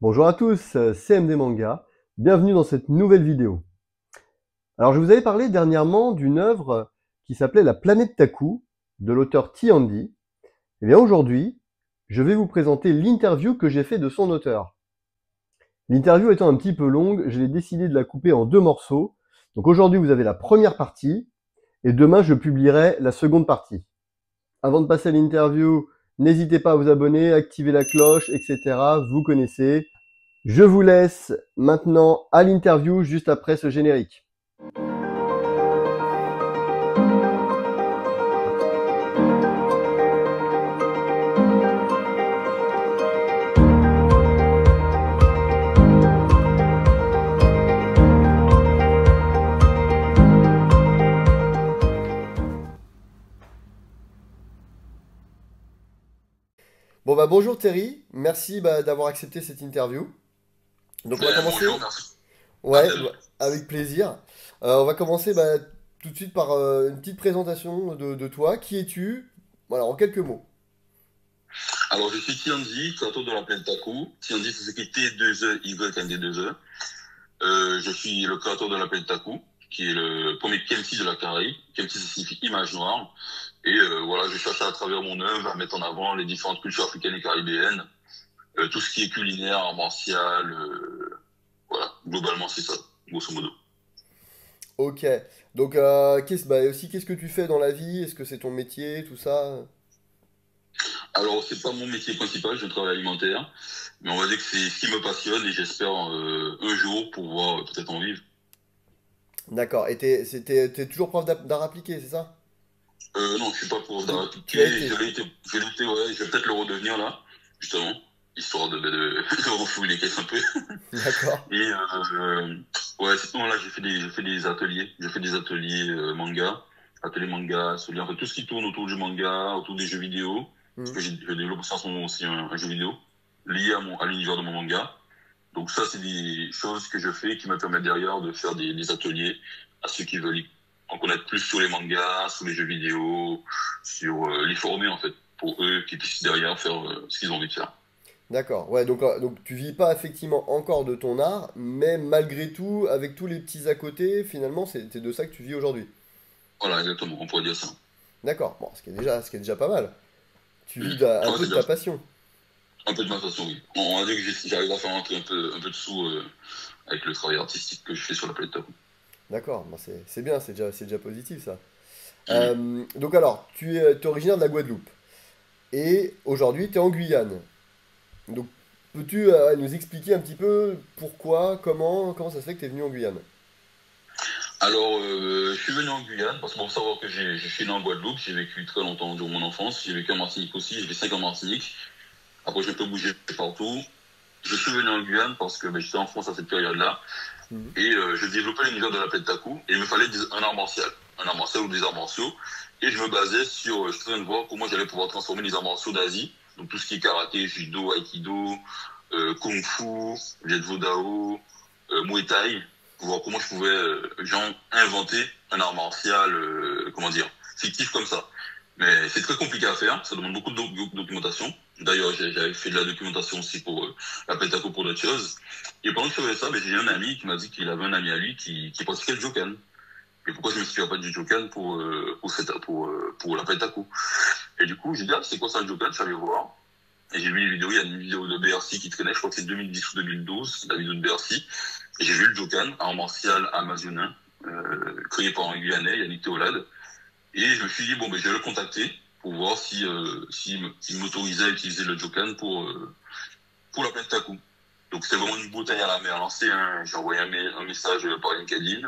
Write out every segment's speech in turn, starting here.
Bonjour à tous, c'est MD Manga. Bienvenue dans cette nouvelle vidéo. Alors je vous avais parlé dernièrement d'une œuvre qui s'appelait La Planète Taku de l'auteur T. Andy. Et bien aujourd'hui, je vais vous présenter l'interview que j'ai fait de son auteur. L'interview étant un petit peu longue, j'ai décidé de la couper en deux morceaux. Donc aujourd'hui vous avez la première partie et demain je publierai la seconde partie. Avant de passer à l'interview, n'hésitez pas à vous abonner, activer la cloche, etc. Vous connaissez. Je vous laisse maintenant à l'interview juste après ce générique. Bonjour Terry, merci d'avoir accepté cette interview. Donc on va commencer. Bonjour, merci. Ouais, Appel. avec plaisir. On va commencer tout de suite par une petite présentation de toi. Qui es-tu? Voilà, en quelques mots. Alors, je suis Tianzi, créateur de la plaine Taku. Tianzi, c'est écrit T2E-Y-N-D-2-E. Je suis le créateur de la plaine Taku, qui est le premier Kemti de la Caraïbe. Kemti, ça signifie image noire. Et voilà, je cherche à travers mon œuvre à mettre en avant les différentes cultures africaines et caribéennes. Tout ce qui est culinaire, art martial, voilà, globalement, c'est ça, grosso modo. Ok. Donc qu'est-ce que tu fais dans la vie? Est-ce que c'est ton métier, tout ça? Alors, c'est pas mon métier principal, je travaille alimentaire, mais on va dire que c'est ce qui me passionne et j'espère un jour pouvoir peut-être en vivre. D'accord. Et t'es toujours prof d'art appliqué, c'est ça? Non, je suis pas prof d'art Tu as appliqué, été. j'ai été, ouais, je vais peut-être le redevenir là, justement, histoire de refouler les caisses un peu. D'accord. Et ouais, sinon là, j'ai fait des ateliers, j'ai fait des ateliers manga, ateliers manga, ateliers, en fait, tout ce qui tourne autour du manga, autour des jeux vidéo, parce Hmm. que je développe aussi en ce moment aussi un jeu vidéo lié à l'univers de mon manga. Donc ça, c'est des choses que je fais qui me permettent derrière de faire des ateliers à ceux qui veulent en connaître plus sur les mangas, sur les jeux vidéo, sur les former en fait, pour eux qui puissent derrière faire ce qu'ils ont envie de faire. D'accord. Ouais, donc tu vis pas effectivement encore de ton art, mais malgré tout, avec tous les petits à côté, finalement, c'est de ça que tu vis aujourd'hui. Voilà, exactement, on pourrait dire ça. D'accord. Bon, ce qui est déjà pas mal. Tu Mm. vis un Ouais, peu c'est de bien. ta passion. Un peu de ma façon, oui. On va dire que j'arrive à faire rentrer un peu de sous avec le travail artistique que je fais sur la planète. D'accord. Bon, c'est bien, c'est déjà positif ça. Mm. Donc alors, t'es originaire de la Guadeloupe et aujourd'hui tu es en Guyane. Donc peux-tu nous expliquer un petit peu pourquoi, comment ça se fait que tu es venu en Guyane? Alors, je suis venu en Guyane parce qu'il faut savoir que je suis né en Guadeloupe, j'ai vécu très longtemps durant mon enfance, j'ai vécu en Martinique aussi, j'ai fait 5 ans en Martinique. Après, j'ai un peu bougé partout. Je suis venu en Guyane parce que j'étais en France à cette période-là Mhm. et je développais l'univers de la plaine Taku et il me fallait un art martial ou des arts martiaux et je me basais sur, je suis en train de voir comment j'allais pouvoir transformer les arts martiaux d'Asie, donc tout ce qui est karaté, judo, aikido, kung fu, jet dao, muay thai, pour voir comment je pouvais genre inventer un art martial, comment dire, fictif comme ça. Mais c'est très compliqué à faire, ça demande beaucoup de documentation. D'ailleurs, j'avais fait de la documentation aussi pour la Pentaco pour d'autres choses. Et pendant que je faisais ça, j'ai un ami qui m'a dit qu'il avait un ami à lui qui pratiquait le Jokan. Et pourquoi je me suis pas du Jokan pour la Pentaco. Et du coup, j'ai dit, ah, c'est quoi ça le Jokan? Je suis allé voir. Et j'ai vu une vidéo, il y a une vidéo de BRC qui traînait, je crois que c'est 2010 ou 2012, la vidéo de BRC. Et j'ai vu le Jokan, art martial amazonin, créé par un Guyanais, Yannick Théolade. Et je me suis dit, bon, je vais le contacter pour voir s'il m'autorisait à utiliser le Jokan pour la planète Taku. Donc c'est vraiment une bouteille à la mer lancée. Hein. J'ai envoyé un message par LinkedIn.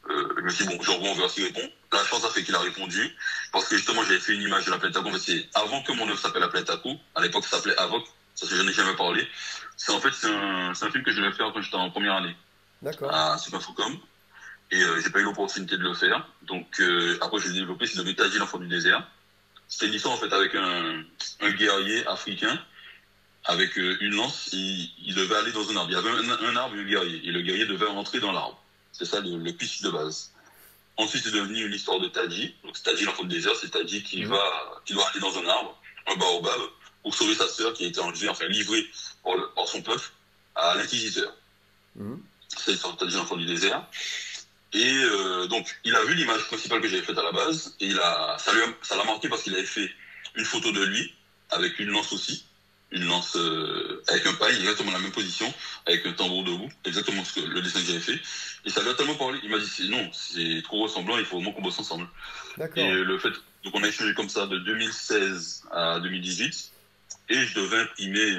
Je me suis dit, bon, j'envoie, on verra s'il répond. La chance a fait qu'il a répondu. Parce que justement, j'avais fait une image de la planète Taku. En fait, c'est avant que mon œuvre s'appelle la planète Taku. À l'époque, ça s'appelait Avoc. Ça, je n'en ai jamais parlé. C'est un film que je devais faire quand j'étais en première année D'accord. à Supinfocom. Et j'ai pas eu l'opportunité de le faire. Donc après, je l'ai développé, c'est le Tadji, l'enfant du désert. C'était une histoire en fait avec un guerrier africain avec une lance. Il devait aller dans un arbre. Il y avait un arbre et un guerrier. Et le guerrier devait rentrer dans l'arbre. C'est ça le pitch de base. Ensuite, c'est devenu une histoire de Tadji. Donc Tadji, l'enfant du désert, c'est Tadji Mhm. qui doit aller dans un arbre, un baobab, pour sauver sa sœur qui a été enlevée, enfin livrée par son peuple. à l'Inquisiteur. C'est l'histoire de Tadji, l'enfant du désert. Et donc, il a vu l'image principale que j'avais faite à la base, et ça l'a marqué parce qu'il avait fait une photo de lui, avec une lance aussi, une lance avec un paille, exactement la même position, avec un tambour debout, exactement le dessin que j'avais fait. Et ça lui a tellement parlé, il m'a dit, non, c'est trop ressemblant, il faut vraiment qu'on bosse ensemble. Et le fait, donc on a échangé comme ça de 2016 à 2018, et je devais imprimer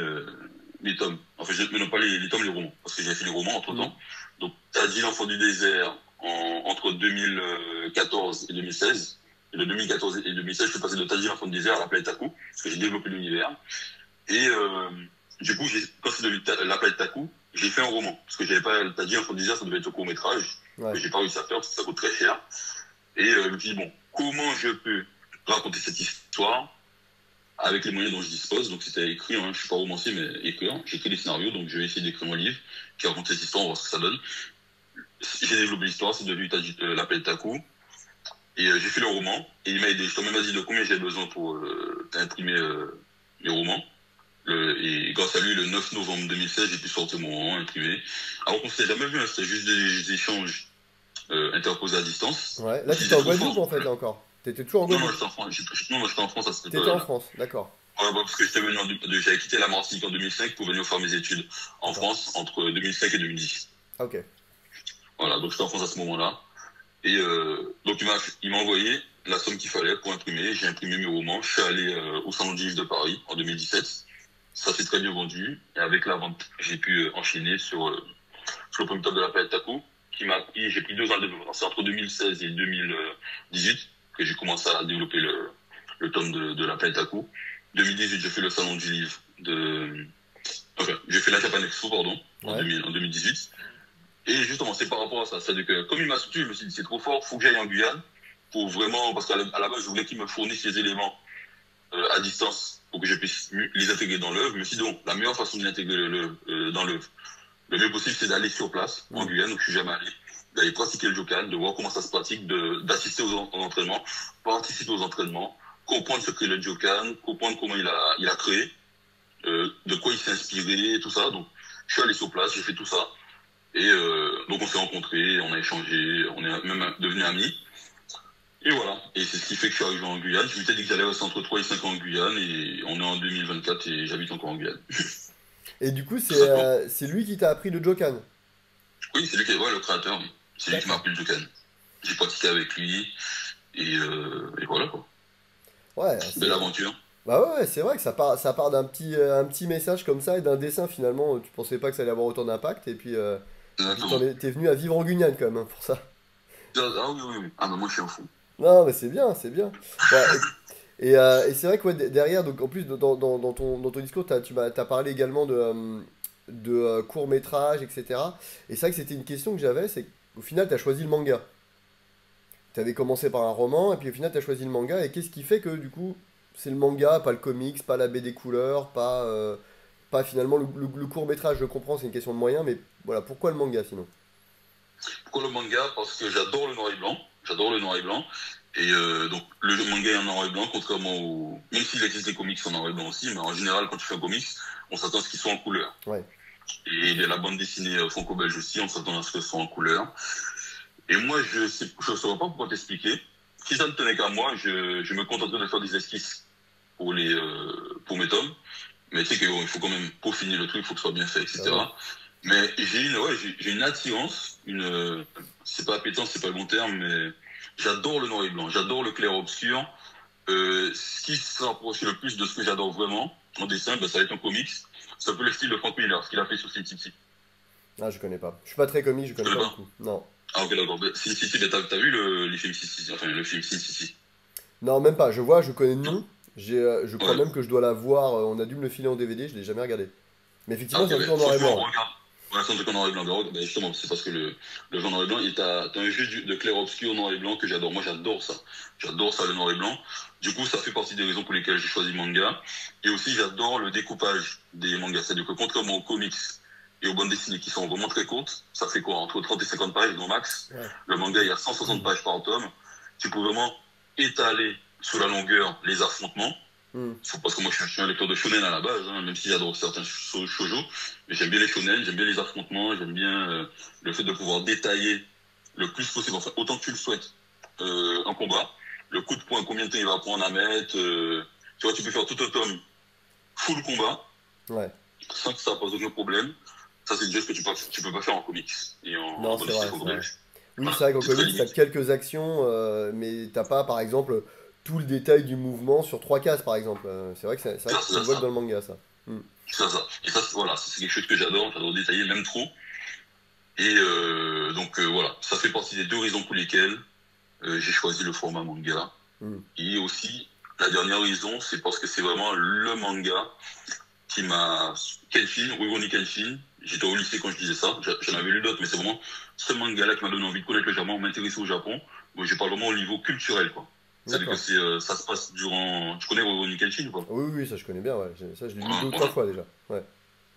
les tomes. Enfin, mais non pas les tomes, les romans, parce que j'avais fait les romans entre-temps. Donc, Tadji, l'enfant du désert, entre 2014 et 2016. Et de 2014 et 2016, je suis passé de Tadji, l'enfant du désert à La planète Taku, parce que j'ai développé l'univers. Et du coup, quand c'est devenu La planète Taku, j'ai fait un roman. Parce que j'avais pas Tadji, l'enfant du désert, ça devait être au court-métrage. Ouais. Que j'ai pas réussi à faire, parce que ça coûte très cher. Et je me suis dit, bon, comment je peux raconter cette histoire avec les moyens dont je dispose? Donc c'était écrit, hein, je suis pas romancier, mais écrire. J'ai écrit des scénarios, donc je vais essayer d'écrire un livre qui raconte cette histoire, on va voir ce que ça donne. J'ai développé l'histoire, c'est devenu La planète Taku. Et j'ai fait le roman, et il m'a aidé. Je t'ai même dit de combien j'avais besoin pour imprimer les romans. Et grâce à lui, le 9 novembre 2016, j'ai pu sortir mon roman imprimé. Alors qu'on s'était jamais vu, hein, c'était juste des échanges interposés à distance. Ouais, là tu étais en Guadeloupe en fait, là encore. T'étais toujours en Guadeloupe? Non, j'étais en France. Non, j'étais en France à cette époque. T'étais en France, d'accord. Ouais, parce que j'avais quitté la Martinique en 2005 pour venir faire mes études en France entre 2005 et 2010. Ok. Voilà, donc j'étais en France à ce moment-là. Et donc il m'a envoyé la somme qu'il fallait pour imprimer. J'ai imprimé mes romans. Je suis allé au Salon du Livre de Paris en 2017. Ça s'est très bien vendu. Et avec la vente, j'ai pu enchaîner sur le premier tome de La planète Taku, j'ai pris 2 ans de développement. C'est entre 2016 et 2018 que j'ai commencé à développer le tome de La planète Taku. 2018, j'ai fait le Salon du Livre j'ai fait la Japan Expo, pardon, en 2018. Et justement, c'est par rapport à ça. C'est-à-dire que, comme il m'a soutenu, je me suis dit, c'est trop fort, faut que j'aille en Guyane pour vraiment, parce qu'à la base, je voulais qu'il me fournisse les éléments à distance pour que je puisse les intégrer dans l'œuvre. Je me suis dit, donc, la meilleure façon de l'intégrer dans l'œuvre, le mieux possible, c'est d'aller sur place, en Guyane, où je suis jamais allé, d'aller pratiquer le Jokan, de voir comment ça se pratique, d'assister aux entraînements, participer aux entraînements, comprendre ce qu'est le Jokan, comprendre comment il a créé, de quoi il s'est inspiré, tout ça. Donc, je suis allé sur place, j'ai fait tout ça. Et donc on s'est rencontrés, on a échangé, on est même devenus amis. Et voilà. Et c'est ce qui fait que je suis arrivé en Guyane. Je m'étais dit que j'allais rester entre 3 et 5 ans en Guyane, et on est en 2024 et j'habite encore en Guyane. Et du coup, c'est lui qui t'a appris le Jokan? Oui, c'est lui qui est le créateur. Oui. C'est lui qui m'a appris le Jokan. J'ai pratiqué avec lui, et voilà quoi. Ouais. Belle aventure. Bah ouais, c'est vrai que ça part d'un un petit message comme ça et d'un dessin finalement. Tu pensais pas que ça allait avoir autant d'impact, et puis t'es venu à vivre en Guyane quand même, hein, pour ça. Ah oui. Ah bah moi je suis un fou. Non, mais c'est bien, c'est bien. Ouais, et c'est vrai que derrière, donc en plus dans ton discours, t'as parlé également de court-métrage, etc. Et c'est vrai que c'était une question que j'avais, c'est qu'au final, t'as choisi le manga. T'avais commencé par un roman, et puis au final, t'as choisi le manga. Et qu'est-ce qui fait que du coup, c'est le manga, pas le comics, pas la BD couleur, pas finalement le court-métrage, je comprends, c'est une question de moyens, mais voilà, pourquoi le manga sinon? Pourquoi le manga? Parce que j'adore le noir et blanc. J'adore le noir et blanc. Et donc, le manga est en noir et blanc, contrairement au... Même s'il existe des comics en noir et blanc aussi, mais en général, quand tu fais un comics, on s'attend à ce qu'ils soient en couleur. Ouais. Et la bande dessinée franco-belge aussi, on s'attend à ce que ce soit en couleur. Et moi, je ne saurais pas pourquoi t'expliquer. Si ça ne tenait qu'à moi, je me contenterais de faire des esquisses pour mes tomes. Mais tu sais qu'il faut quand même peaufiner le truc, il faut que ce soit bien fait, etc. Ouais. Mais j'ai une attirance, c'est pas appétence, c'est pas le bon terme, mais j'adore le noir et blanc, j'adore le clair-obscur. Ce qui se rapproche le plus de ce que j'adore vraiment en dessin, ça va être un comics. C'est un peu le style de Frank Miller, ce qu'il a fait sur Sin City. Ah, je connais pas. Je suis pas très comique, je connais pas beaucoup. Non. Ah, ok, d'accord. Sin City, t'as vu les films Sin City, enfin le film Sin City? Non, même pas. Je connais le nom. Je crois même que je dois la voir. On a dû me le filer en DVD, je l'ai jamais regardé. Mais effectivement, c'est un truc en noir et blanc. Ouais, c'est un truc en noir et blanc. Justement, c'est parce que le genre noir et blanc, t'as un jeu de clair-obscur noir et blanc que j'adore. Moi, j'adore ça. J'adore ça, le noir et blanc. Du coup, ça fait partie des raisons pour lesquelles j'ai choisi le manga. Et aussi, j'adore le découpage des mangas. C'est-à-dire que contrairement aux comics et aux bandes dessinées qui sont vraiment très courtes, ça fait quoi, entre 30 et 50 pages, grand max. Ouais. Le manga, il y a 160 pages par tome. Tu peux vraiment étaler sur la longueur les affrontements. Hmm. Parce que moi, je suis un lecteur de shonen à la base, hein, même si j'adore certains shoujo. Mais j'aime bien les shonen, j'aime bien les affrontements, j'aime bien le fait de pouvoir détailler le plus possible, enfin, autant que tu le souhaites, un combat. Le coup de poing, combien de temps il va prendre à mettre. Tu vois, tu peux faire tout un tome full combat, Ouais. sans que ça pose aucun problème. Ça, c'est des choses que tu peux pas faire en comics et Non, en bande c'est vrai, dessinée c'est vrai. comics. Oui, Voilà, c'est vrai qu'en c'est très comics, t'as limite. quelques actions, mais t'as pas, par exemple, tout le détail du mouvement sur trois cases, par exemple. C'est vrai que c'est vrai Ça, que c'est tu le ça, vois que ça. dans le manga, ça. Hmm. Ça. Et ça, voilà, c'est quelque chose que j'adore détailler, même trop. Et donc voilà, ça fait partie des deux raisons pour lesquelles j'ai choisi le format manga. Hmm. Et aussi, la dernière raison, c'est parce que c'est vraiment le manga qui m'a... Kenshin, Rurouni Kenshin, j'étais au lycée quand je disais ça, j'en avais lu d'autres, mais c'est vraiment ce manga-là qui m'a donné envie de connaître le Japon, m'intéresser au Japon. Moi, je parle vraiment au niveau culturel, quoi. C'est-à-dire que D'accord. c'est, ça se passe durant... Tu connais Rurouni Kenshin ou pas? Oui, oui, ça je connais bien, ouais. Ça, je l'ai lu deux ou trois Voilà. fois déjà. Ouais.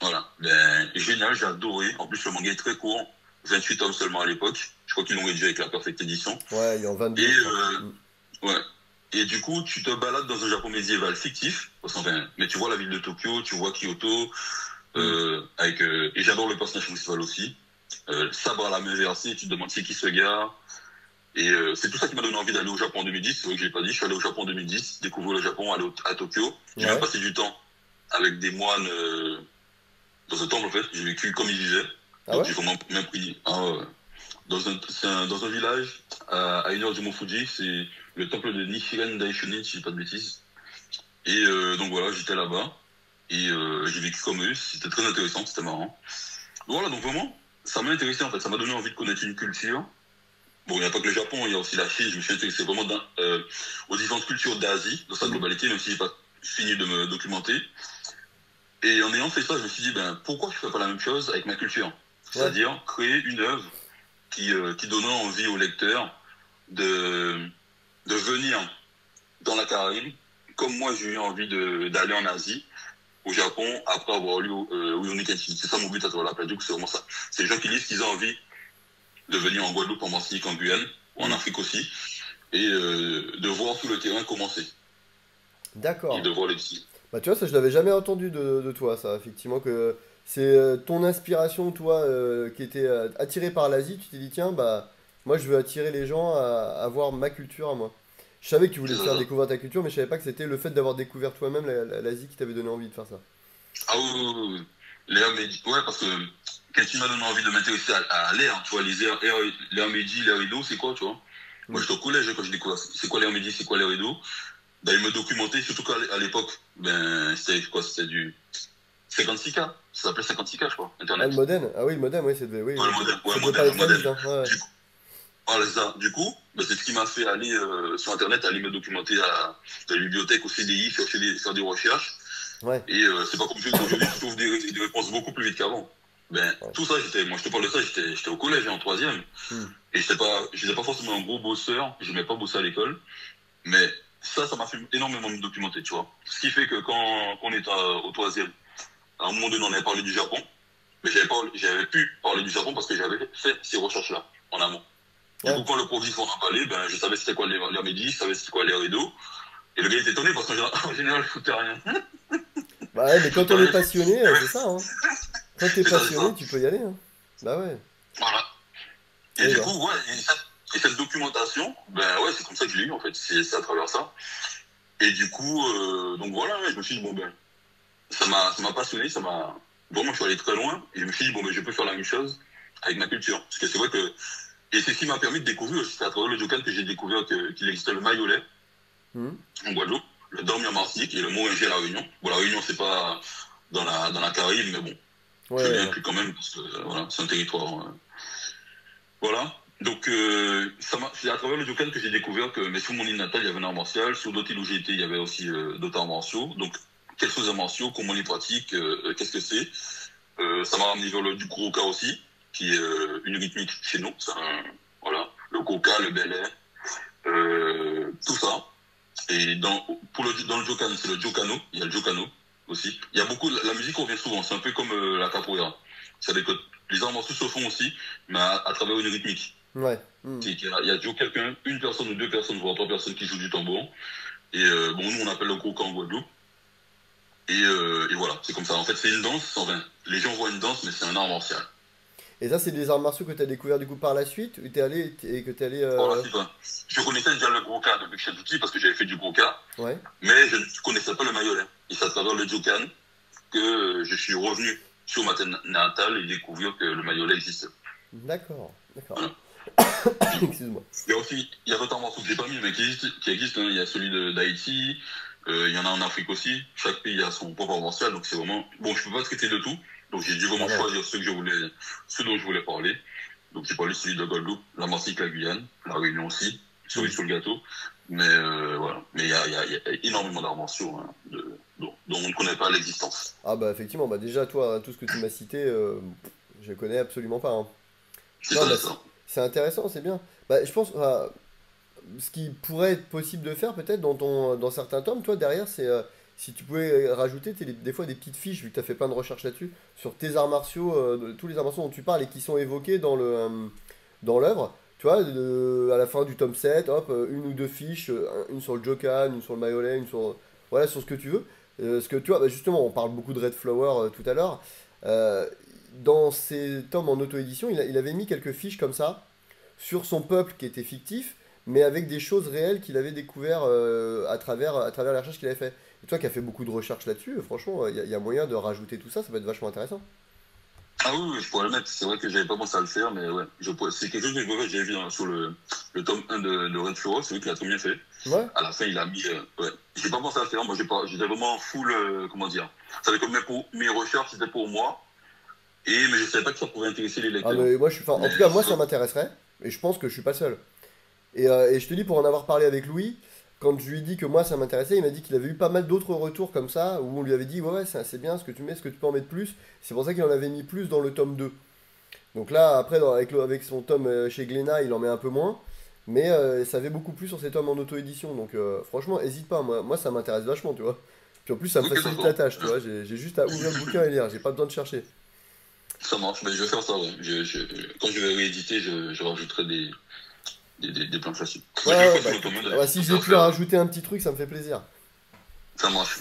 Voilà. Ben, génial, j'ai adoré. En plus, le manga est très court. 28 tomes seulement à l'époque. Je crois qu'ils l'ont réduit avec la Perfect Edition. Ouais, il est en Et, 22, je crois. Hmm. ouais. Et du coup, tu te balades dans un Japon médiéval fictif. Enfin, mais tu vois la ville de Tokyo, tu vois Kyoto, Hmm. et j'adore le personnage principal aussi. Sabre à la main versée, tu te demandes c'est qui ce gars. Et c'est tout ça qui m'a donné envie d'aller au Japon en 2010. C'est vrai que je l'ai pas dit. Je suis allé au Japon en 2010, découvrir le Japon, aller à Tokyo. J'ai même Ouais. passé du temps avec des moines dans un temple en fait. J'ai vécu comme ils vivaient. Ah Donc ouais? j'ai vraiment même pris dans un village à 1 heure du Mont Fuji. C'est le temple de Nichiren Daishonin, si je dis pas de bêtises. Et donc voilà, j'étais là-bas et j'ai vécu comme eux. C'était très intéressant, c'était marrant. Voilà, donc vraiment, ça m'a intéressé en fait. Ça m'a donné envie de connaître une culture. Bon, il n'y a pas que le Japon, il y a aussi la Chine. Je me suis intéressé vraiment aux différentes cultures d'Asie, dans sa Hmm. globalité, même si j'ai pas fini de me documenter. Et en ayant fait ça, je me suis dit, ben, pourquoi je ne fais pas la même chose avec ma culture? Ouais. C'est-à-dire créer une œuvre qui donnera envie au lecteur de, de venir dans la Caraïbe, comme moi j'ai eu envie d'aller en Asie, au Japon, après avoir lu Rurouni Kenshin. C'est ça mon but à travers la plage, c'est vraiment ça. C'est les gens qui disent qu'ils ont envie de venir en Guadeloupe, en Martinique, en Guyane, ou en Hmm. Afrique aussi, et de voir tout le terrain commencer, et D'accord. de voir les petits. Bah tu vois, ça je l'avais jamais entendu de toi, ça, effectivement, que c'est ton inspiration, toi, qui était attiré par l'Asie, tu t'es dit, tiens, bah moi je veux attirer les gens à voir ma culture à moi. Je savais que tu voulais C'est te ça, faire ça. découvrir ta culture, mais je savais pas que c'était le fait d'avoir découvert toi-même l'Asie qui t'avait donné envie de faire ça. Ah oui, oui, oui, oui. L'air Mehdi, ouais, parce que Kenshin m'a donné envie de m'intéresser à l'air, tu vois, l'air Mehdi, l'air rideau, c'est quoi, tu vois? Moi, Hmm. j'étais au collège quand j'ai découvert c'est quoi l'air Mehdi, c'est quoi l'air rideau. D'aller me documenter, surtout qu'à l'époque, ben, c'était quoi? C'était du 56K. Ça s'appelait 56K, je crois, Ah, le Internet. modem? Ah oui, le modem, oui, oui, Ouais, oui, ça ouais, devait pas aller le très modem. vite, hein. Ouais, ouais. Du coup, voilà, c'est ça. Du coup, ben, c'est ce qui m'a fait aller sur Internet, aller me documenter à la bibliothèque, au CDI, faire des recherches. Ouais. Et c'est pas comme si aujourd'hui tu trouves des réponses beaucoup plus vite qu'avant. Ben, Ouais. tout ça, moi je te parle de ça, j'étais au collège, en troisième. Hmm. Et j'étais pas forcément un gros bosseur, j'aimais pas bosser à l'école. Mais ça m'a fait énormément me documenter, tu vois. Ce qui fait que quand on est au troisième, à un moment donné, on avait parlé du Japon. Mais j'avais pu parler du Japon parce que j'avais fait ces recherches-là, en amont. Du Ouais. coup, quand le prof dit qu'on en parlait, ben, je savais c'était quoi les médis, je savais c'était quoi les rideaux. Et le gars était étonné parce qu'en général, en général, je foutais rien. Bah ouais, mais Je quand foutais on est rien. passionné, c'est ça, hein. Quand t'es C'est passionné, ça. tu peux y aller, hein. Bah ouais. Voilà. Et Eh du ben. coup, ouais, cette documentation, ben ouais, c'est comme ça que je l'ai eu en fait, c'est à travers ça. Et du coup, donc voilà, ouais, je me suis dit, bon ben, ça m'a passionné, vraiment, je suis allé très loin, et je me suis dit, bon ben, je peux faire la même chose avec ma culture. Parce que c'est vrai que, et c'est ce qui m'a permis de découvrir, c'est à travers le Jokan que j'ai découvert qu'il existait le maillolet Hmm. en Guadeloupe, le dormi en Martinique et le Moringé à La Réunion. Bon, La Réunion, c'est pas dans la Caraïbe, mais bon, je Ouais, l'ai ouais. inclus quand même, parce que voilà, c'est un territoire. Voilà. Donc, c'est à travers le Jokan que j'ai découvert que, mais sur mon île natale, il y avait un art martial. Sur d'autres îles où j'ai été, il y avait aussi d'autres arts martiaux. Donc, quels sont les arts martiaux, comment on les pratique, qu'est-ce que c'est. Ça m'a ramené vers le du Kuroka aussi, qui est une rythmique chez nous. Voilà. Le Koka, le Bel Air, tout ça. Et dans le Jokan, c'est le Jokano. Il y a le Jokano aussi. Il y a beaucoup, la musique revient souvent. C'est un peu comme la capoeira. C'est-à-dire que les arts martiaux se font aussi, mais à travers une rythmique. Ouais. Hmm. Il y a toujours quelqu'un, une personne ou deux personnes, voire trois personnes qui jouent du tambour. Et bon, nous, on appelle le Gros Ka en Guadeloupe. Et voilà, c'est comme ça. En fait, c'est une danse, enfin, les gens voient une danse, mais c'est un art martial. Et ça, c'est des arts martiaux que tu as découvert du coup par la suite, où t'es allé et que t'es allé. Voilà, c'est ça. Je connaissais déjà le Gros Ka depuis que j'étais tout petit parce que j'avais fait du Gros Ka, Ouais, mais je ne connaissais pas le Mayolet. Et c'est à travers le Jokan que je suis revenu sur ma terre natale et découvrir que le Mayolet existe. d'accord, d'accord. Voilà. Excuse-moi. Il y a aussi, il y a d'autres morceaux que j'ai pas mis, mais qui existent, hein. Il y a celui d'Haïti, il y en a en Afrique aussi. Chaque pays a son propre martial, donc c'est vraiment, bon, je peux pas traiter de tout. Donc j'ai dû Ah vraiment non. choisir ceux dont je voulais parler. Donc j'ai parlé celui de Guadeloupe, la Martinique, la Guyane, la Réunion aussi, celui Hmm. sur le gâteau. Mais voilà. Mais il y a énormément d'arts martiaux, hein, dont on ne connaît pas l'existence. Ah bah effectivement, bah déjà toi, hein, tout ce que tu m'as cité, je connais absolument pas, hein. C'est Non, ça, bah c'est ça. c'est intéressant, c'est bien. Bah je pense, ce qui pourrait être possible de faire peut-être dans certains tomes, toi derrière, c'est si tu pouvais rajouter des fois des petites fiches, vu que tu as fait plein de recherches là-dessus, sur tes arts martiaux, tous les arts martiaux dont tu parles et qui sont évoqués dans l'œuvre. Tu vois, à la fin du tome 7 hop, une ou deux fiches, une sur le Jokan, une sur le Mayolet, une sur, voilà, sur ce que tu veux. Ce que tu vois, bah, justement, on parle beaucoup de Red Flower tout à l'heure. Euh, dans ces tomes en auto-édition, il avait mis quelques fiches comme ça sur son peuple qui était fictif, mais avec des choses réelles qu'il avait découvert à travers les recherches qu'il avait fait. Et toi qui as fait beaucoup de recherches là-dessus, franchement, il y a moyen de rajouter tout ça, ça va être vachement intéressant. Ah oui, oui, je pourrais le mettre. C'est vrai que j'avais pas pensé à le faire, mais ouais, c'est quelque chose que je pourrais faire. J'avais vu sur le tome 1 de Red Furrow, c'est lui qui l'a très bien fait. Ouais. À la fin, il a mis, ouais. J'ai pas pensé à le faire. Moi, j'étais vraiment full, comment dire. Ça avait comme mes recherches, c'était pour moi. Mais je savais pas que ça pouvait intéresser les Ah lecteurs. mais moi je suis, enfin, en Mais tout cas moi ça m'intéresserait, et je pense que je suis pas seul. Et je te dis pour en avoir parlé avec Louis, quand je lui ai dit que moi ça m'intéressait, il m'a dit qu'il avait eu pas mal d'autres retours comme ça, où on lui avait dit ouais ouais c'est assez bien ce que tu mets, ce que tu peux en mettre plus. C'est pour ça qu'il en avait mis plus dans le tome 2. Donc là, après, avec son tome chez Glénat, il en met un peu moins. Mais ça avait beaucoup plus sur ses tomes en auto-édition. Donc franchement, hésite pas. Moi ça m'intéresse vachement, tu vois. Puis en plus, ça me ok, facilite la d'accord. tâche, tu vois. J'ai juste à ouvrir le bouquin et lire. J'ai pas besoin de chercher. Ça marche. Mais je vais faire ça, ouais. Quand je vais rééditer, je rajouterai des planches là-dessus. Ouais, Mais je le ouais, ferai bah sur le écoute. tome 1 Ah bah, d'ailleurs. si Comme j'ai ça, pu rajouter un petit truc, ça me fait plaisir. ça marche.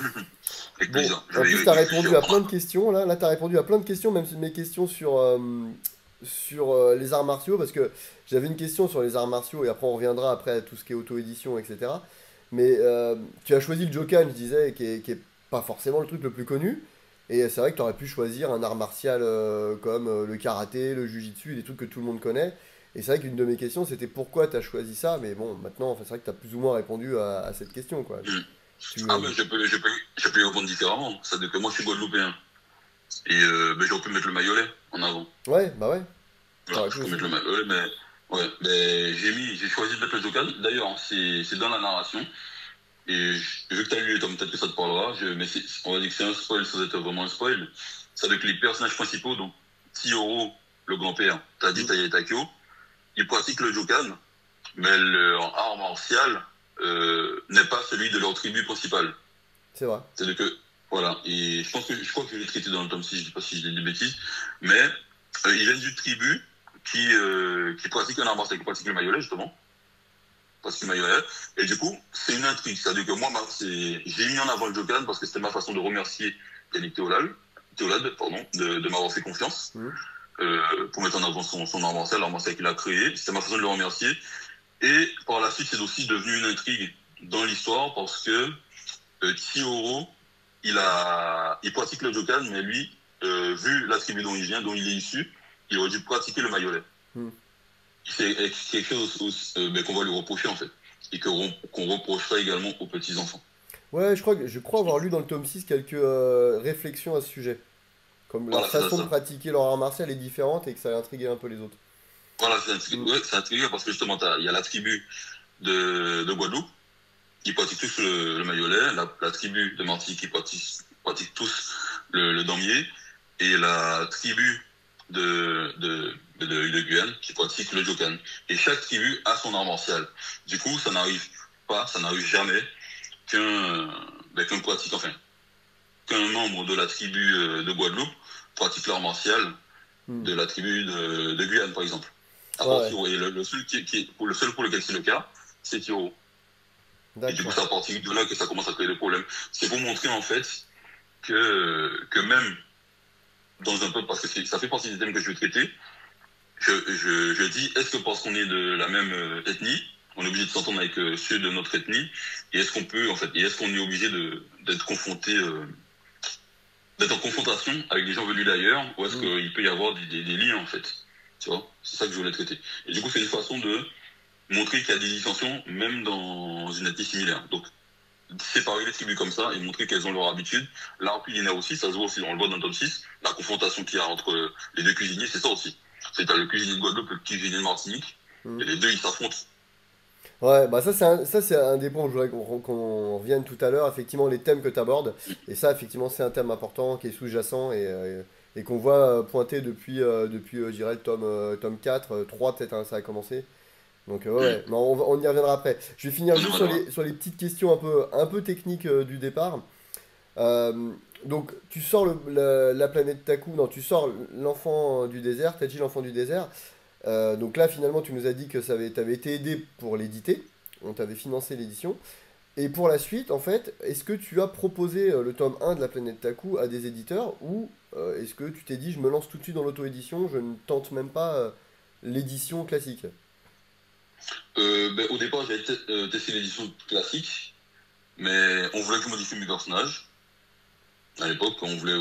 Avec Bon, plaisir. Je en vais y plus, tu as réfléchir. répondu à plein de questions. Là tu as répondu à plein de questions, même mes questions sur les arts martiaux, parce que j'avais une question sur les arts martiaux, et après on reviendra après à tout ce qui est auto-édition, etc. Mais tu as choisi le Jokan, je disais, qui est pas forcément le truc le plus connu. Et c'est vrai que tu aurais pu choisir un art martial comme le karaté, le jujitsu, des trucs que tout le monde connaît. Et c'est vrai qu'une de mes questions, c'était pourquoi tu as choisi ça. Mais bon, maintenant, enfin, c'est vrai que tu as plus ou moins répondu à cette question, quoi. Hmm. Tu, Ah, mais je peux y répondre différemment. C'est-à-dire que moi, je suis guadeloupéen. J'aurais pu mettre le maillot en avant. Ouais, bah ouais, Voilà, t'aurais pu je peux aussi. mettre le maillot mais, ouais, mais j'ai choisi de mettre le Jokan. D'ailleurs, hein, c'est dans la narration. Vu que tu as lu les tomes, peut-être que ça te parlera. On va dire que c'est un spoil sans être vraiment un spoil. C'est avec les personnages principaux, donc Tiyoro, le grand-père, Tadi Mm, Takio, ils pratiquent le Jokan, mais leur art martial n'est pas celui de leur tribu principale. c'est vrai. C'est-à-dire que, voilà, et je crois que je l'ai traité dans le tome 6, je ne sais pas si je dis des bêtises, mais ils viennent d'une tribu qui pratique un art martial, qui pratique le maillolet, justement, pratique le maillolet, et du coup, c'est une intrigue, c'est-à-dire que moi, j'ai mis en avant le Jokan parce que c'était ma façon de remercier Yannick Théolade, pardon, de m'avoir fait confiance, Mm. pour mettre en avant son art martial qu'il a créé, c'était ma façon de le remercier, et par la suite, c'est aussi devenu une intrigue dans l'histoire parce que Chihoro, il pratique le Jokan, mais lui, vu la tribu dont il vient, dont il est issu, il aurait dû pratiquer le maillolet. Mm. C'est quelque chose qu'on va lui reprocher en fait, et qu'on reprochera également aux petits enfants. Ouais, je crois avoir lu dans le tome 6 quelques réflexions à ce sujet. Comme leur Voilà, c'est façon de ça. pratiquer leur art martial est différente et que ça a intrigué un peu les autres. Voilà, Mm. ouais, c'est intriguant parce que justement, il y a la tribu de Guadeloupe qui pratique tous le maillolet, la tribu de Martinique qui pratique tous le damier, et la tribu de Guyane qui pratique le Jokan. Et chaque tribu a son art martial. Du coup, ça n'arrive jamais qu'un pratique, enfin, qu'un membre de la tribu de Guadeloupe pratique l'art martial Mm. de la tribu de Guyane, par exemple. À Ouais, part ouais. Tiro. Et le seul le seul pour lequel c'est le cas, c'est Tiro. Et du coup, D'accord. c'est à partir de là que ça commence à créer des problèmes. C'est pour montrer en fait que même dans un peuple, parce que ça fait partie des thèmes que je veux traiter, je dis, est-ce que parce qu'on est de la même ethnie, on est obligé de s'entendre avec ceux de notre ethnie, et est-ce qu'on peut, en fait, et est-ce qu'on est obligé d'être confronté, d'être en confrontation avec des gens venus d'ailleurs, ou est-ce Hmm. qu'il peut y avoir des liens, en fait? Tu vois? C'est ça que je voulais traiter. Et du coup, c'est une façon de montrer qu'il y a des dissensions, même dans une ethnie similaire. Donc, séparer les tribus comme ça et montrer qu'elles ont leur habitude. L'art culinaire aussi, ça se voit aussi, on le voit dans le top 6, la confrontation qu'il y a entre les deux cuisiniers, c'est ça aussi. C'est t'as le cuisinier de Guadeloupe et le cuisinier de Martinique, Hmm. et les deux ils s'affrontent. Ouais, bah ça c'est un des points, je voudrais qu'on revienne tout à l'heure, effectivement, les thèmes que tu abordes. Et ça, effectivement, c'est un thème important qui est sous-jacent et qu'on voit pointer depuis je dirais, le tome 4 3 peut-être, hein, ça a commencé. Donc ouais, Hum, ouais. Mais on y reviendra après. Je vais finir on juste en sur reviendra. les petites questions un peu techniques du départ. Euh, donc tu sors la planète Taku, non, tu sors l'enfant du désert, Taji l'enfant du désert. Donc là finalement tu nous as dit que t'avais été aidé pour l'éditer, on t'avait financé l'édition. Et pour la suite, en fait, est-ce que tu as proposé le tome 1 de la planète Taku à des éditeurs ou est-ce que tu t'es dit je me lance tout de suite dans l'auto-édition, je ne tente même pas l'édition classique? Ben, au départ, j'avais testé l'édition classique, mais on voulait que je modifie mes personnages. À l'époque, on voulait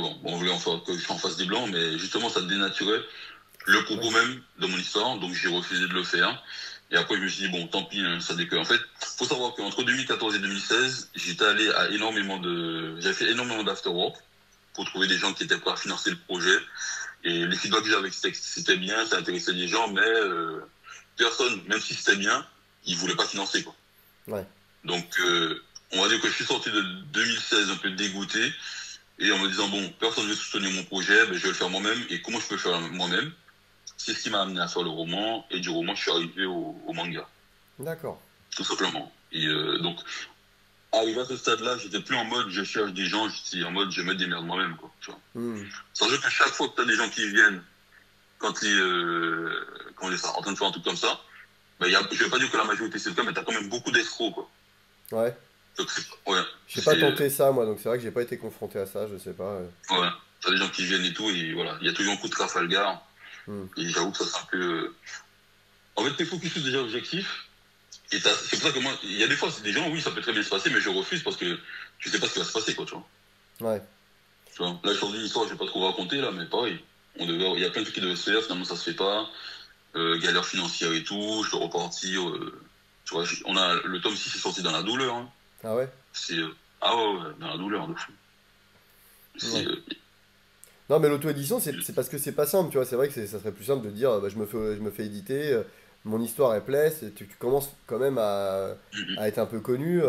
en faire, que je en fasse des blancs, mais justement, ça dénaturait le Ouais. propos même de mon histoire, donc j'ai refusé de le faire. Et après, je me suis dit, bon, tant pis, hein, ça décolle. En fait, faut savoir qu'entre 2014 et 2016, j'étais allé à j'ai fait énormément d'afterwork pour trouver des gens qui étaient prêts à financer le projet. Et les feedbacks que j'avais, c'était bien, ça intéressait les gens, mais personne, même si c'était bien, ils voulaient pas financer, quoi. Ouais. Donc, on va dire que je suis sorti de 2016 un peu dégoûté, et en me disant, bon, personne ne veut soutenir mon projet, ben, je vais le faire moi-même, et comment je peux le faire moi-même? C'est ce qui m'a amené à faire le roman, et du roman, je suis arrivé au manga, D'accord. tout simplement. Et donc, arrivé à ce stade-là, j'étais plus en mode je cherche des gens, j'étais en mode je me démerde moi-même, quoi. Tu vois. Hmm. Sans doute que chaque fois que tu as des gens qui viennent, quand ils, quand on est en train de faire un truc comme ça, ben, je vais pas dire que la majorité c'est le cas, mais tu as quand même beaucoup d'escrocs, quoi. Ouais. Donc, ouais, J'ai pas c'est, tenté ça, moi, donc c'est vrai que j'ai pas été confronté à ça, je sais pas. ouais, t'as des gens qui viennent et tout, et voilà, il y a toujours un coup de Trafalgar, Hmm. et j'avoue que ça c'est un peu, en fait, t'es focus sur des objectifs. C'est pour ça que moi, il y a des fois, c'est des gens, oui, ça peut très bien se passer, mais je refuse parce que je sais pas ce qui va se passer, quoi, tu vois. Ouais. Tu vois. Là, je t'en dis une histoire, je vais pas trop raconter, là, mais pareil. Il y a plein de trucs qui devaient se faire, finalement, ça se fait pas. Galère financière et tout, je dois repartir. Tu vois, le tome 6 est sorti dans la douleur, hein. Ah ouais? C'est, ah ouais, ouais, dans la douleur, de fou. C'est, Ouais. Non, mais l'auto-édition, c'est parce que c'est pas simple, tu vois. C'est vrai que ça serait plus simple de dire bah, je me fais éditer, mon histoire elle plaît, tu commences quand même à être un peu connu.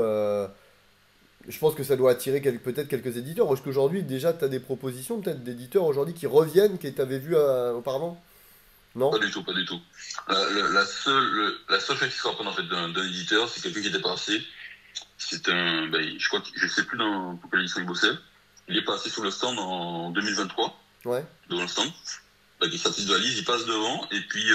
Je pense que ça doit attirer peut-être quelques éditeurs. Est-ce qu'aujourd'hui, déjà, tu as des propositions peut-être d'éditeurs aujourd'hui qui reviennent, que tu avais vu auparavant? pas Non? du tout, pas du tout. La seule chose qui se rapproche, en fait, d'un éditeur, c'est quelqu'un qui était passé. C'est je crois je sais plus pour quelle édition il bossait. Il est passé sur le stand en 2023, Ouais. devant le stand. Avec sa petite valise, il passe devant, et puis,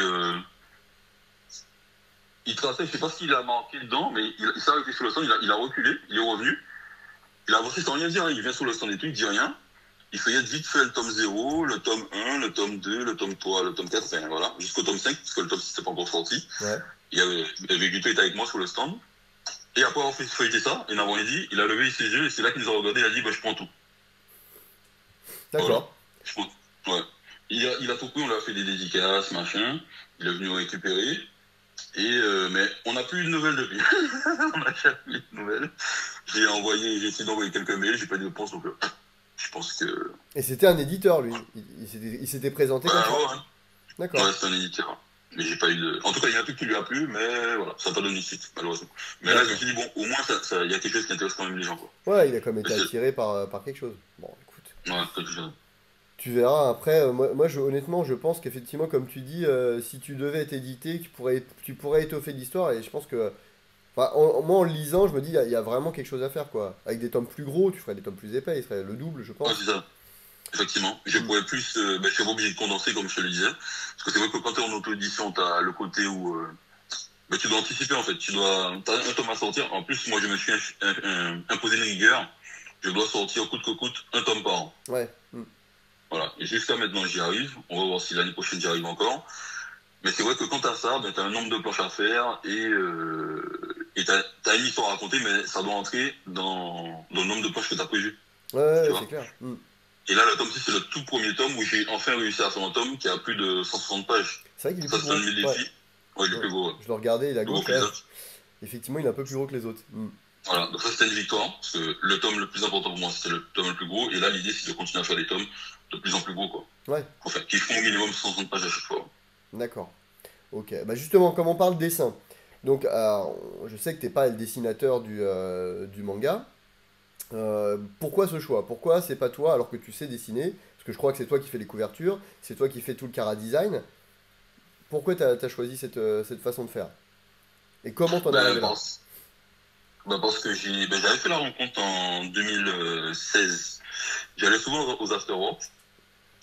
il traçait, je sais pas ce qu'il a marqué dedans, mais il s'est arrêté sur le stand, il a reculé, il est revenu, il a avancé sans rien dire, hein, il vient sur le stand et tout, il dit rien. Il feuillette vite fait le tome 0, le tome 1, le tome 2, le tome 3, le tome 4, enfin voilà, jusqu'au tome 5, parce que le tome 6 n'était pas encore sorti. Ouais. Il y avait Guto était avec moi sur le stand. Et après avoir fait feuilleter ça, et n'avoir rien dit, il a levé ses yeux, et c'est là qu'il nous a regardé, il a dit, bah, je prends tout. Voilà. D'accord. Je prends tout. Ouais. Il a tout pris, on lui a fait des dédicaces, machin. Il est venu récupérer. Et mais on n'a plus de nouvelles depuis. On n'a jamais eu de nouvelles. J'ai essayé d'envoyer quelques mails, j'ai pas eu de réponse, donc je pense que. Et c'était un éditeur, lui. Il s'était présenté Bah comme ça. ouais, ouais. Ouais, D'accord. c'est un éditeur. Mais j'ai pas eu de. En tout cas, il y a un truc qui lui a plu, mais voilà, ça n'a pas donné suite, malheureusement. Mais là, je me D'accord. suis dit, bon, au moins, il y a quelque chose qui intéresse quand même les gens, quoi. Ouais, il a quand même Mais été attiré par quelque chose. Bon, écoute. ouais, quelque chose. Tu verras après, moi honnêtement je pense qu'effectivement comme tu dis, si tu devais être édité, tu pourrais étoffer l'histoire et je pense que, enfin, moi en le lisant je me dis il y a vraiment quelque chose à faire quoi. Avec des tomes plus gros, tu ferais des tomes plus épais, il serait le double je Ouais, pense. c'est ça. Effectivement, je Mm. pourrais plus, je suis pas obligé de condenser comme je te le disais, parce que c'est vrai que quand t'es en auto-édition, t'as le côté où Mais tu dois anticiper en fait. T'as un tome à sortir. En plus, moi, je me suis imposé une rigueur. Je dois sortir coûte que coûte un tome par an. Ouais. Voilà. Et jusqu'à maintenant, j'y arrive. On va voir si l'année prochaine j'y arrive encore. Mais c'est vrai que quand t'as ça, ben, t'as un nombre de planches à faire et t'as une histoire à raconter, mais ça doit entrer dans le nombre de planches que t'as prévu. Tu Ouais, c'est vois. clair. Et là, le tome 6, c'est le tout premier tome où j'ai enfin réussi à faire un tome qui a plus de 160 pages. C'est vrai qu'il est Ça, plus c'est un gros. de mes Ouais. défis. Ouais, il est Ouais. plus gros. Ouais. Je le regardais, il est à Plus gros gauche. que les Ouais. autres. Effectivement, il est un peu plus gros que les autres. Voilà, donc ça c'était une victoire, parce que le tome le plus important pour moi c'était le tome le plus gros, et là l'idée c'est de continuer à faire des tomes de plus en plus gros, quoi. Ouais, Enfin, qui font au minimum 160 pages à chaque fois. d'accord. Ok. Bah justement, comme on parle dessin, donc je sais que t'es pas le dessinateur du manga. Pourquoi ce choix? Pourquoi c'est pas toi alors que tu sais dessiner? Parce que je crois que c'est toi qui fais les couvertures, c'est toi qui fais tout le chara design. Pourquoi t'as choisi cette façon de faire? Et comment t'en es Ben, arrivé là? parce que j'avais fait la rencontre en 2016. J'allais souvent aux after-work,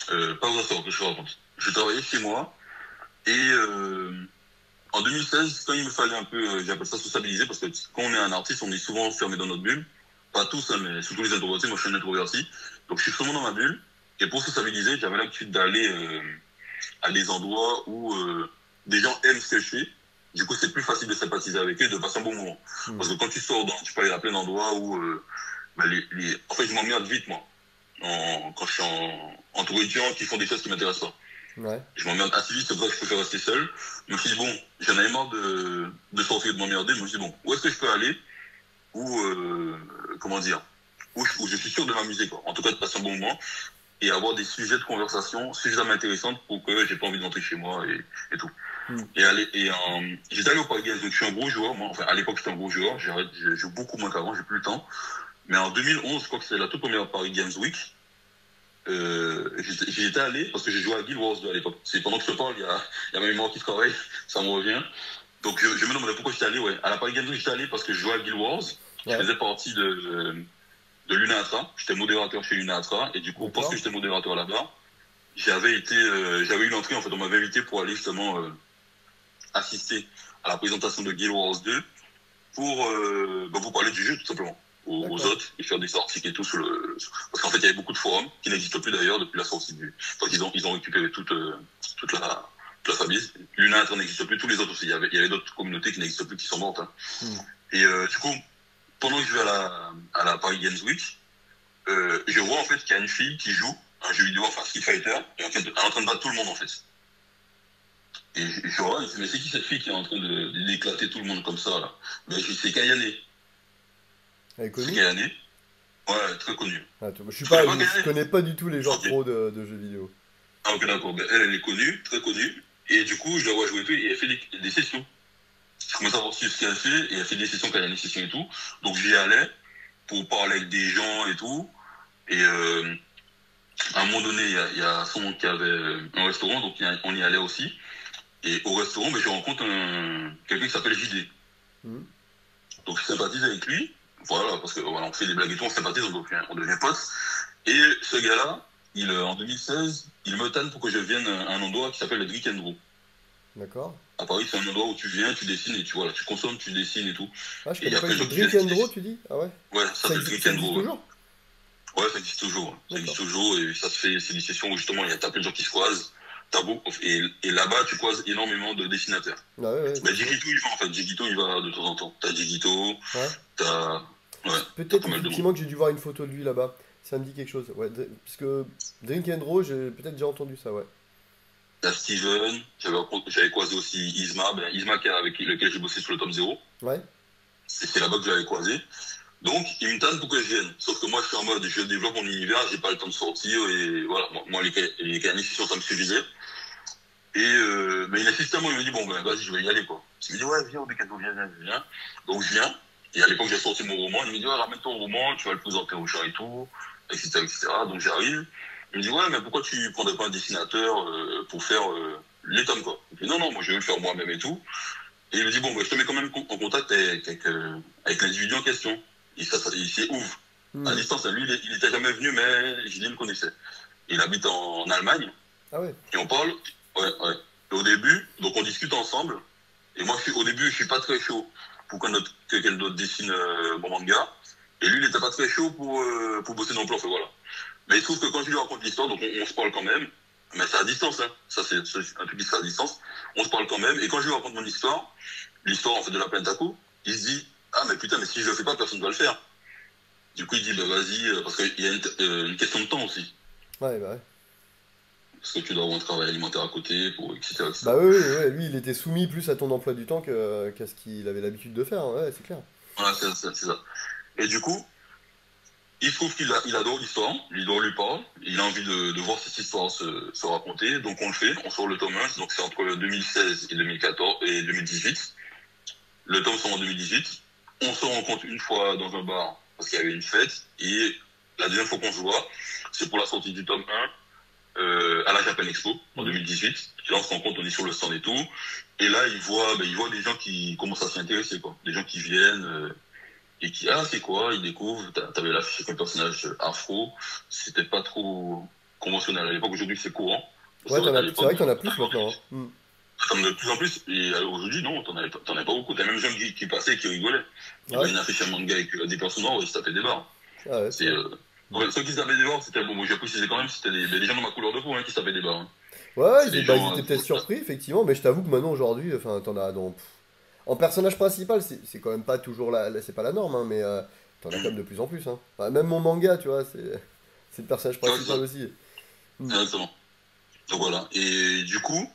pas aux after-work, je te raconte. Je travaillais chez moi, et en 2016, quand il me fallait un peu, j'appelle ça sociabiliser, parce que quand on est un artiste, on est souvent enfermé dans notre bulle. Pas tous, hein, mais surtout les introvertis. Moi, je suis un introverti. Donc, je suis souvent dans ma bulle. Et pour sociabiliser, j'avais l'habitude d'aller à des endroits où des gens aiment ce que je fais. Du coup, c'est plus facile de sympathiser avec eux et de passer un bon moment. Hmm. Parce que quand tu sors, tu peux aller à plein d'endroits où... bah, en fait, je m'emmerde vite, moi. Quand je suis entouré de gens qui font des choses qui m'intéressent pas. Ouais, Je m'emmerde assez vite, c'est pour ça que je préfère rester seul. Je me suis dit, bon, j'en avais marre de sortir et de m'emmerder. Je me suis dit, bon, où est-ce que je peux aller où, comment dire, où je suis sûr de m'amuser, quoi. En tout cas, de passer un bon moment et avoir des sujets de conversation suffisamment intéressants pour que j'ai pas envie de rentrer chez moi et tout. hmm, J'étais allé au Paris Games, donc je suis un gros joueur, moi. Enfin, à l'époque, j'étais un gros joueur. Je joue beaucoup moins qu'avant, j'ai plus le temps. Mais en 2011, je crois que c'était la toute première Paris Games Week. J'y étais allé parce que j'ai joué à Guild Wars 2 à l'époque. C'est pendant que je te parle, il y a ma mémoire qui travaille, ça me revient. Donc je me demandais pourquoi j'étais allé, ouais. À la Paris Games Week, j'étais allé parce que je jouais à Guild Wars. Je ouais, faisais partie de Lunatra. J'étais modérateur chez Lunatra. Et du coup, parce que d'accord. j'étais modérateur là-bas, j'avais eu l'entrée, en fait. On m'avait invité pour aller justement assister à la présentation de Guild Wars 2 pour parler du jeu, tout simplement. Aux D'accord. autres et faire des articles et tout parce qu'en fait il y avait beaucoup de forums qui n'existent plus d'ailleurs depuis la sortie enfin ils ont récupéré toute la famille. Lunatra n'existe plus, tous les autres aussi, il y avait d'autres communautés qui n'existent plus qui sont mortes, hein. Hmm, Et du coup pendant que je vais à la Paris Games Week, je vois en fait qu'il y a une fille qui joue un jeu vidéo, enfin Street Fighter, et en fait elle est en train de battre tout le monde en fait. Et je regarde, mais c'est qui cette fille qui est en train d'éclater tout le monde comme ça là? Mais c'est Kayane. Elle est C'est connue? Kayane. Ouais, très connue. Ah, Tu connais pas je Kayane? connais pas du tout les genres Ok. pro de jeux vidéo. Ah, ok, d'accord. Ben, elle est connue, très connue. Et du coup, je la vois jouer et tout, et elle fait des sessions. Je commence à voir ce qu'elle fait, et elle fait des sessions quand il y a des sessions et tout. Donc j'y allais pour parler avec des gens et tout. Et à un moment donné, il y a son qui avait un restaurant, donc on y allait aussi. Et au restaurant, ben, je rencontre quelqu'un qui s'appelle JD. Hmm, Donc je sympathise avec lui. Voilà, parce que voilà, on fait des blagues et tout, on sympathise, on devient potes. Et ce gars-là, en 2016, il me tanne pour que je vienne à un endroit qui s'appelle le Drink and Draw. d'accord. À Paris, c'est un endroit où tu viens, tu dessines et tu consommes, tu dessines et tout. Ah, je Et il y connais a pas du plein de tout. gens qui viennent Drink qui and Draw, dessinent. tu dis? Ah ouais? Ouais, ça c'est le Drink Ça and existe Draw. Ouais, toujours? ouais, ça existe toujours. Ouais. Ça existe D'accord. toujours et ça se fait, c'est des sessions où justement t'as plein de gens qui se croisent. Et là-bas, tu croises énormément de dessinateurs. Ah ouais, ouais, Bah, effectivement. Jigito, il va en fait. Jigito, il va de temps en temps. T'as Jigito, Ouais. t'as, ouais, t'as Peut-être pas mal de monde. effectivement que j'ai dû voir une photo de lui là-bas. Ça me dit quelque chose. Ouais, parce que Drink and Draw, j'ai peut-être déjà entendu ça, ouais. T'as Steven, j'avais croisé aussi Isma, Isma avec lequel j'ai bossé sur le tome 0. Ouais, C'est là-bas que j'avais croisé. Donc, il me tanne pour que je vienne. Sauf que moi, je suis en mode, je développe mon univers, j'ai pas le temps de sortir, et voilà. Moi les canalisations, ça me suffisait. Et, mais il insiste tellement, il me dit, bon, ben, vas-y, je vais y aller, quoi. Il me dit, ouais, viens au Bécado, viens. Donc, je viens. Et à l'époque, j'ai sorti mon roman. Il me dit, ouais, ramène ton roman, tu vas le présenter au chat et tout, etc. Donc, j'arrive. Il me dit, ouais, mais pourquoi tu prendrais pas un dessinateur pour faire les tomes, quoi. Je dis, non, moi, je vais le faire moi-même et tout. Et il me dit, bon, ben, je te mets quand même en contact avec l'individu en question. Il s'est ouvre. À hmm. distance, lui, il était jamais venu, mais je le connaissais. Il habite en Allemagne. Ah ouais, Et on parle, ouais. Et au début, donc on discute ensemble. Et moi, au début, je suis pas très chaud pour que quelqu'un d'autre dessine mon manga. Et lui, il était pas très chaud pour bosser non plus, enfin, voilà. Mais il se trouve que quand je lui raconte l'histoire, donc on se parle quand même, mais c'est à distance, hein. Ça, c'est un truc qui sera à distance. On se parle quand même, et quand je lui raconte mon histoire, l'histoire, en fait, de la planète Taku, il se dit, ah, mais putain, mais si je le fais pas, personne ne va le faire. Du coup, il dit, bah, vas-y, parce qu'il y a une question de temps aussi. Ouais, bah ouais. Parce que tu dois avoir un travail alimentaire à côté, etc., Bah etc. oui, oui, ouais, lui il était soumis plus à ton emploi du temps qu'à ce qu'il avait l'habitude de faire, hein, ouais, c'est clair. Voilà, c'est ça. Et du coup, il se trouve il adore l'histoire, l'histoire lui parle, il a envie de voir cette histoire se raconter, donc on le fait, on sort le tome 1, donc c'est entre 2016 et 2014 et 2018. Le tome sort en 2018, on se rencontre une fois dans un bar parce qu'il y avait une fête, et la deuxième fois qu'on se voit, c'est pour la sortie du tome 1 à la Japan Expo en Mhm. 2018. Et là on se rend compte, on est sur le stand et tout, et là il voit des gens qui commencent à s'y intéresser, quoi. Des gens qui viennent, et qui, ah, c'est quoi, ils découvrent, t'avais l'affiché comme personnage afro, c'était pas trop conventionnel à l'époque, aujourd'hui c'est courant. C'est Ouais, vrai qu'à c'est l'époque, vrai que bon, t'en as plus maintenant, hein. Mhm. t'en as de plus en plus, et aujourd'hui, non, t'en avais pas beaucoup. T'as même gens qui passaient et qui rigolaient. Il y Ah ouais? avait une affiche à manga avec des personnes noires, ils se tapaient des barres. Ah ouais, c'est C'est, vrai. Mhm. ouais, ceux qui se tapaient des barres, c'était, bon, moi j'ai précisé quand même, c'était des gens de ma couleur de peau, hein, qui se tapaient des barres, hein. Ouais, ouais, C'est des bah, ils gens, étaient peut-être surpris, effectivement, mais je t'avoue que maintenant, aujourd'hui, enfin, t'en as dans... En personnage principal, c'est quand même pas toujours c'est pas la norme, hein, mais t'en as quand même de plus en plus, hein. Enfin, même mon manga, tu vois, c'est le personnage ouais, c'est principal ça, aussi. Mhm. exactement. Donc voilà. Et du coup,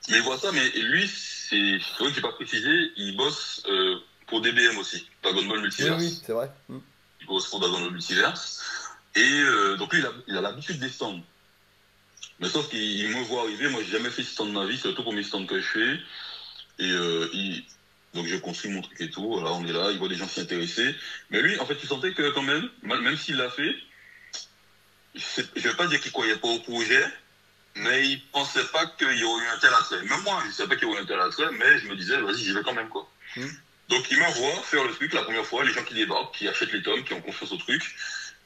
mais il voit ça, mais lui, c'est vrai que j'ai pas précisé, il bosse pour DBM aussi, Dragon Ball Oui, oui, Multiverse. c'est vrai. Mhm. Il bosse pour Dragon Ball Multiverse. Et donc lui, il a l'habitude des stands. Mais sauf qu'il me voit arriver, moi j'ai jamais fait ce stand de ma vie, c'est le tout premier stand que je fais. Et donc je construis mon truc et tout, voilà, on est là, il voit des gens s'y intéresser. Mais lui, en fait, tu sentais que quand même, même s'il l'a fait, je vais pas dire qu'il croyait pas au projet, mais il pensait pas qu'il y aurait eu un tel attrait. Même moi, je savais pas qu'il y aurait eu un tel attrait, mais je me disais, vas-y, j'y vais quand même, quoi. Mhm. Donc il m'envoie faire le truc la première fois, les gens qui débarquent, qui achètent les tomes, qui ont confiance au truc.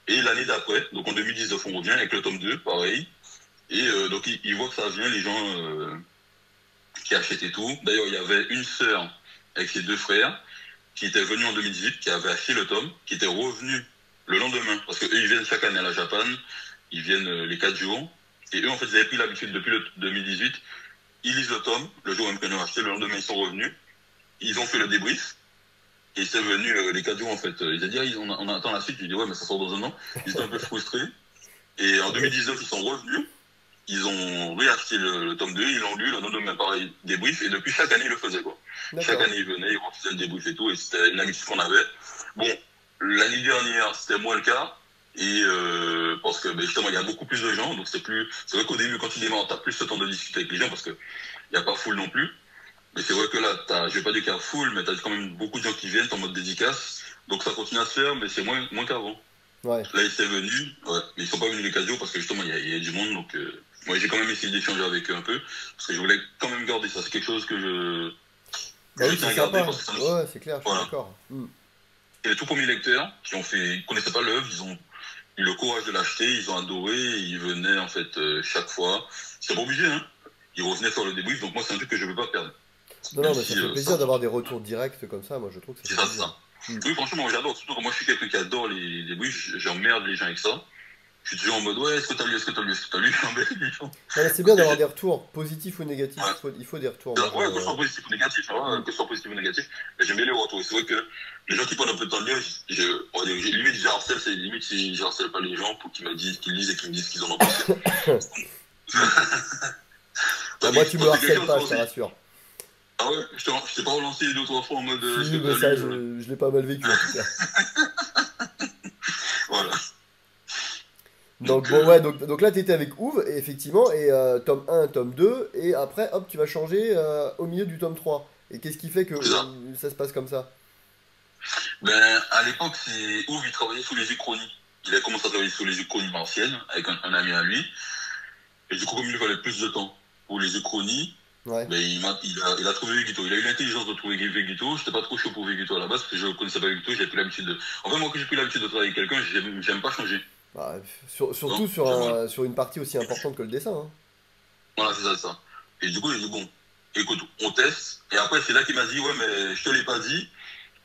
Et l'année d'après, donc en 2019, on revient avec le tome 2, pareil. Et donc il voit que ça vient, les gens qui achètent et tout. D'ailleurs, il y avait une sœur avec ses deux frères qui étaient venus en 2018, qui avaient acheté le tome, qui étaient revenus le lendemain. Parce qu'eux, ils viennent chaque année à la Japan, ils viennent les 4 jours. Et eux, en fait, ils avaient pris l'habitude depuis le 2018. Ils lisent le tome, le jour même qu'ils l'ont acheté, le lendemain, ils sont revenus. Ils ont fait le débrief. Et c'est venu les 4 jours, en fait. Ils ont dit, ah, on attend la suite. Je dis, ouais, mais ça sort dans un an. Ils étaient un peu frustrés. Et en Ah ouais, 2019, ils sont revenus. Ils ont réacheté le tome 2, ils l'ont lu, le lendemain, pareil, débrief. Et depuis, chaque année, ils le faisaient, quoi. Chaque d'accord. année, ils venaient, ils refaisaient le débrief et tout. Et c'était une habitude qu'on avait. Bon, l'année dernière, c'était moins le cas. Et parce que ben, justement, il y a beaucoup plus de gens. Donc c'est vrai qu'au début, quand tu démarres, t'as plus le temps de discuter avec les gens parce que il n'y a pas full non plus. Mais c'est vrai que là, je vais pas dire qu'il y a full, mais t'as quand même beaucoup de gens qui viennent en mode dédicace. Donc ça continue à se faire, mais c'est moins qu'avant. Ouais. Là, ils étaient venus, ouais, mais ils sont pas venus les 4 jours parce que justement, il y a du monde. Donc, moi, j'ai quand même essayé d'échanger avec eux un peu parce que je voulais quand même garder ça. C'est quelque chose que Bah je oui, tiens c'est à garder sympa. parce que ça me... Ouais, c'est clair, je suis Voilà. d'accord. Mhm. Et les tout premiers lecteurs qui ont fait, ils connaissaient pas l'œuvre, ils ont eu le courage de l'acheter, ils ont adoré, et ils venaient en fait chaque fois. C'était pas obligé, hein. Ils revenaient faire le débrief, donc moi, c'est un truc que je veux pas perdre. Non, Même non, mais ça si fait ça, plaisir d'avoir des retours directs comme ça, moi je trouve que ça c'est fait ça, c'est plaisir. ça. Mhm. Oui, franchement, moi, j'adore. Surtout que moi, je suis quelqu'un qui adore les débriefs. J'emmerde les gens avec ça. Je suis toujours en mode, ouais, est-ce que t'as lu, est-ce que t'as lu, est-ce que t'as lu? J'emmerde les gens. Non, mais c'est Parce bien que d'avoir j'ai, des retours, positifs ou négatifs, ouais. il faut des retours. Moi, Ouais, que ce soit positif ou négatif, hein, Mhm. que ce soit positif ou négatif, mais j'aime bien les retours. Et c'est vrai que les gens qui prennent un peu de temps de lire, on va dire, limite, j'harcèle, c'est limite si j'harcèle pas les gens pour qu'ils me disent, qu'ils lisent et qu'ils me disent ce qu'ils en ont pensé. Mhm. Bah, moi, tu me Toi, c'est harcèles quelqu'un, pas, toi je te aussi. rassure. Ah ouais, je t'ai pas relancé deux, trois fois en mode, est-ce Si, que mais t'as ça, lu, je l'ai pas mal vécu en tout cas. voilà. Donc Donc, bon, ouais, donc là, t'étais avec Ouv, et effectivement, et tome un tome 2 et après, hop, tu vas changer au milieu du tome 3. Et qu'est-ce qui fait que c'est ça. ça se passe comme ça? Ben, à l'époque, c'est Ouf, il travaillait sous les Uchronies. Il a commencé à travailler sous les Uchronies martiennes avec un ami à lui. Et du coup, comme il lui fallait plus de temps pour les Uchronies, Ouais. ben, il a trouvé Vegito. Il a eu l'intelligence de trouver Vegito. J'étais pas trop chaud pour Vegito à la base parce que je connaissais pas Vegito. J'avais pris l'habitude de. En fait, moi, quand j'ai pris l'habitude de travailler avec quelqu'un, j'aime pas changer. Bah, Non, surtout j'aime rien. sur une partie aussi importante que le dessin, hein. Voilà, c'est ça, c'est ça. Et du coup, j'ai dit, bon. écoute, on teste. Et après, c'est là qu'il m'a dit, ouais, mais je te l'ai pas dit.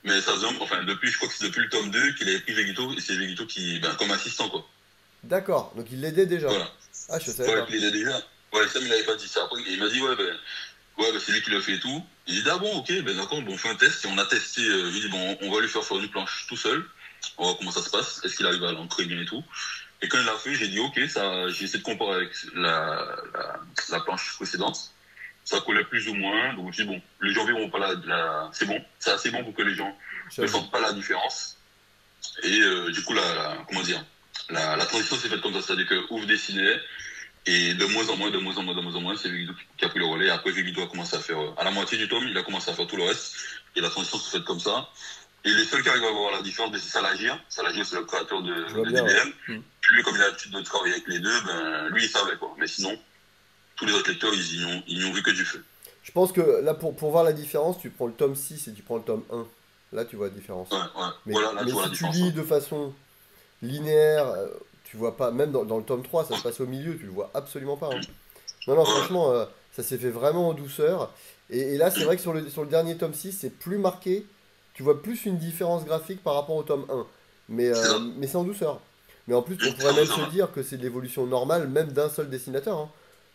Mais ça faisait, enfin, depuis, je crois que c'est depuis le tome 2 qu'il avait pris Vegito, et c'est Vegito qui, ben, comme assistant, quoi. D'accord, donc il l'aidait déjà. Voilà. Ah, je savais Ouais, pas. il les a déjà. Ouais, ça, il m'avait pas dit ça. Après, il m'a dit, ouais, ben, c'est lui qui le fait et tout. Il dit, ah bon, ok, ben, d'accord, bon, on fait un test. Et on a testé, je lui dis, bon, on va lui faire une planche tout seul. On va voir comment ça se passe. Est-ce qu'il arrive à l'ancrer bien et tout. Et quand il l'a fait, j'ai dit, ok, ça, j'ai essayé de comparer avec la planche précédente. Ça collait plus ou moins. Donc, je dis, bon, les gens verront pas c'est bon. C'est assez bon pour que les gens ne J'avoue. sentent pas la différence. Et du coup, comment dire, la transition s'est faite comme ça. C'est-à-dire que Ouf dessinait. Et de moins en moins, c'est Vegito qui a pris le relais. Et après, Vegito a commencé à faire, à la moitié du tome, il a commencé à faire tout le reste. Et la transition s'est faite comme ça. Et le seul qui arrive à voir la différence, c'est Salagir. Salagir, c'est le créateur Je vois de bien, ouais. DBM. Lui, comme il a l'habitude de travailler avec les deux, ben, lui, il savait, quoi. Mais sinon, tous les autres lecteurs, ils n'y ont vu que du feu. Je pense que là, pour voir la différence, tu prends le tome 6 et tu prends le tome 1. Là, tu vois la différence. Ouais. Mais, Voilà, là, mais tu vois si la tu différence. lis Hein. de façon linéaire, tu vois pas, même dans le tome 3, ça se passe au milieu, tu le vois absolument pas, hein. Non, non, Ouais. franchement, ça s'est fait vraiment en douceur. Et là, c'est vrai que sur le dernier tome 6, c'est plus marqué. Tu vois plus une différence graphique par rapport au tome 1. C'est ça. Mais c'est en douceur. Mais en plus, on C'est pourrait en même douceur, se hein. dire que c'est de l'évolution normale, même d'un seul dessinateur, hein.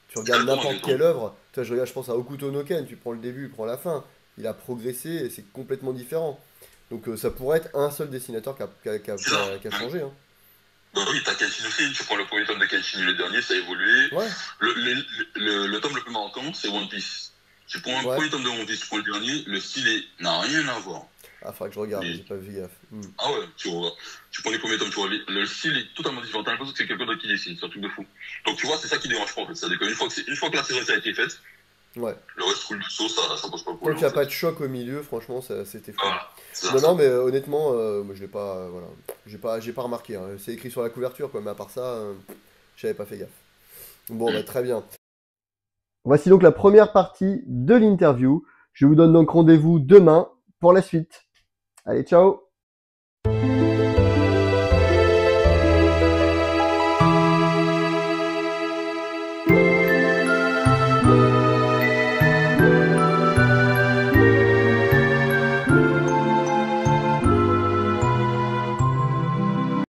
Tu regardes Exactement, n'importe exactement. quelle œuvre, tu vois, je regarde, je pense à Hokuto no Ken, tu prends le début, tu prends la fin. Il a progressé et c'est complètement différent. Donc ça pourrait être un seul dessinateur C'est ça. qui a changé, hein. Bah oui, t'as Kenshin aussi. Tu prends le premier tome de Kenshin et le dernier, ça a évolué. Ouais, Le tome le plus marquant, c'est One Piece. Tu prends un ouais. premier tome de One Piece, tu prends le dernier, le style n'a rien à voir. Ah, faudrait que je regarde, Mais, j'ai pas vu gaffe. ah ouais, tu vois. Tu prends les premiers tomes, tu vois, le style est totalement différent. T'as l'impression que c'est quelqu'un d'autre qui dessine, c'est un truc de fou. Donc tu vois, c'est ça qui dérange pas en fait. C'est-à-dire une fois que la série a été faite, Ouais. le reste coule du saut, ça pose pas de Tant problème qu'il n'y en a pas fait. de choc au milieu, franchement, c'était fluide. Voilà, c'est ça, Non, non, ça. mais honnêtement, moi je l'ai pas, voilà, j'ai pas remarqué, hein. C'est écrit sur la couverture, quoi, mais à part ça, j'avais pas fait gaffe. Bon, bah très bien. Voici donc la première partie de l'interview. Je vous donne donc rendez-vous demain pour la suite. Allez, ciao!